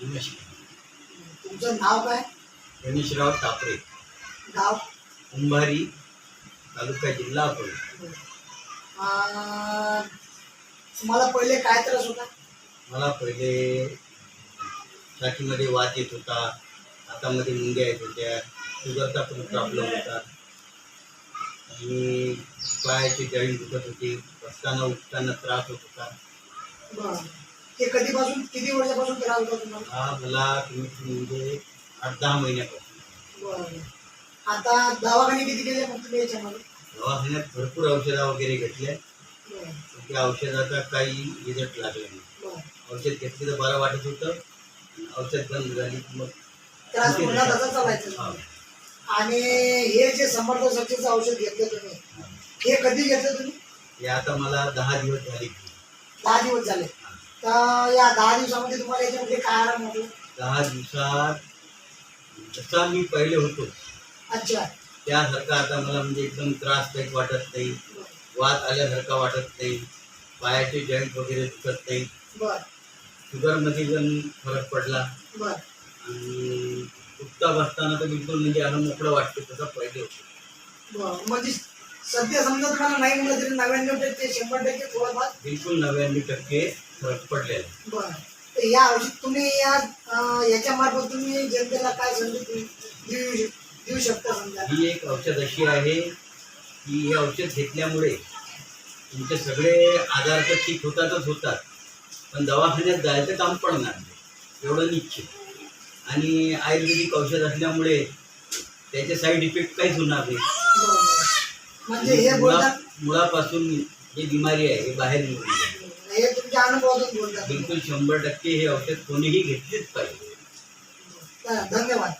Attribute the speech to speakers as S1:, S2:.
S1: नमस्कार.
S2: तुमचं नाव काय?
S1: गणेशराव टापरे,
S2: गाव?
S1: कुंभारी, तालुका, जिल्हा अकोला.
S2: अं, तुम्हाला पहिले काय त्रास होता?
S1: मला पहिले छातीमध्ये वात येत होता, हातामध्ये मुंग्या येत होत्या, शुगरचा पण प्रॉब्लेम होता आणि पायाची जॉईंट दुखत होती, बसताना उठताना त्रास होत होता.
S2: बरं. ते कधीपासून, किती वर्षापासून त्रास होता तुम्हाला?
S1: हा मला म्हणजे 8-10 महिन्यापासून.
S2: बरं. आता दवाखाने किती केले मग तुम्ही याच्यामध्ये?
S1: दवाखान्यात भरपूर औषधं वगैरे घेतल्या,
S2: बरं.
S1: पण त्या औषधाचा काही रिझल्ट लागला नाही.
S2: बरं.
S1: औषध घेतलं तर बरं वाटत होतं, औषध बंद झाली की मग
S2: त्रास पुन्हा तसा चालायचं.
S1: हा.
S2: आणि हे जे समर्थ शक्तीचं औषध घेतलं तुम्ही, हे कधी घेतलं तुम्ही?
S1: हे आता मला 10 दिवस झाले.
S2: 10 दिवस झाले. तर या 10 दिवसामध्ये तुम्हाला याच्यामध्ये काय आराम म्हटलं?
S1: 10 दिवसात जसा मी पहिले होतो
S2: अच्छा.
S1: त्यासारखा आता मला म्हणजे एकदम त्रास काही वाटत नाही, वात आल्यासारखा वाटत नाही, पायाचे जॉईंट वगैरे दुखत नाही,
S2: बर.
S1: शुगरमध्ये पण फरक पडला
S2: बर.
S1: आणि उठता बसताना तर बिलकुल म्हणजे असं मोकळं वाटतं तसं पहिले होतं.
S2: बर. म्हणजे सध्या समजा तुम्हाला नाही म्हणलं तरी 99% 100% थोडंफार?
S1: बिलकुल 99% फरक पडलेला.
S2: बर. तर या औषध तुम्ही याच्या मार्फत तुम्ही जनतेला काय संदेश देऊ शकता समजा?
S1: ही एक औषध अशी आहे की हे औषध घेतल्यामुळे तुमचे सगळे आजार तर ठीक होतातच होतात, पण दवाखान्यात जायचं काम पडणार नाही एवढं निश्चित. आणि आयुर्वेदिक औषध असल्यामुळे त्याचे साईड इफेक्ट काहीच होणार नाही.
S2: बरोबर. म्हणजे हे बोलतात,
S1: मुळापासून जी बिमारी आहे हे बाहेर निघून जाईल.
S2: हे तुमच्या अनुभवातून बोलतात.
S1: बिलकुल 100% हे औषध कोणीही घेतलीच पाहिजे.
S2: धन्यवाद.